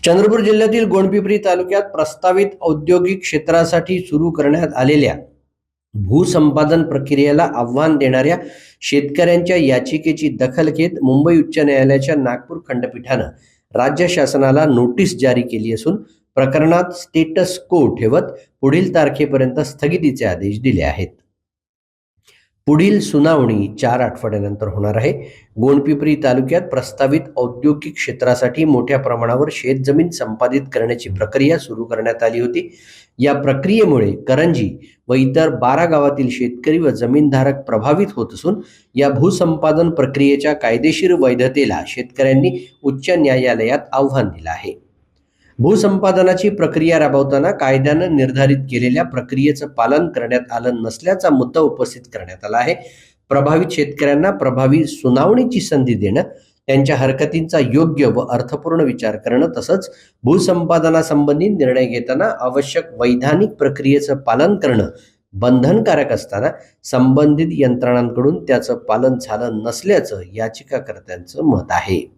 चंद्रपूर जिल्ह्यातील गोंडपिंपरी तालुक्यात प्रस्तावित औद्योगिक क्षेत्रासाठी सुरू करण्यात आलेल्या भूसंपादन प्रक्रियेला आव्हान देणाऱ्या शेतकऱ्यांच्या याचिकेची दखल घेत मुंबई उच्च न्यायालयाच्या नागपूर खंडपीठानं राज्य शासनाला नोटीस जारी केली असून प्रकरणात स्टेटस को ठेवत पुढील तारखेपर्यंत स्थगितीचे आदेश दिले आहेत. पुढील सुनावणी 4 आठवड्यानंतर होणार आहे. गोंडपिंपरी तालुक्यात प्रस्तावित औद्योगिक क्षेत्रासाठी मोठ्या प्रमाणावर शेतजमीन संपादित करण्याची प्रक्रिया सुरू करण्यात आली होती. या प्रक्रियेमुळे करंजी व इतर 12 गावातील शेतकरी व जमीनधारक प्रभावित होत असून या भूसंपादन प्रक्रियेच्या कायदेशीर वैधतेला शेतकऱ्यांनी उच्च न्यायालयात आव्हान दिलं आहे. भूसंपादनाची प्रक्रिया राबवताना कायद्यानं निर्धारित केलेल्या प्रक्रियेचं पालन करण्यात आलं नसल्याचा मुद्दा उपस्थित करण्यात आला आहे. प्रभावित शेतकऱ्यांना प्रभावी सुनावणीची संधी देणं, त्यांच्या हरकतींचा योग्य व अर्थपूर्ण विचार करणं तसंच भूसंपादनासंबंधी निर्णय घेताना आवश्यक वैधानिक प्रक्रियेचं पालन करणं बंधनकारक असताना संबंधित यंत्रणांकडून त्याचं पालन झालं नसल्याचं याचिकाकर्त्यांचं मत आहे.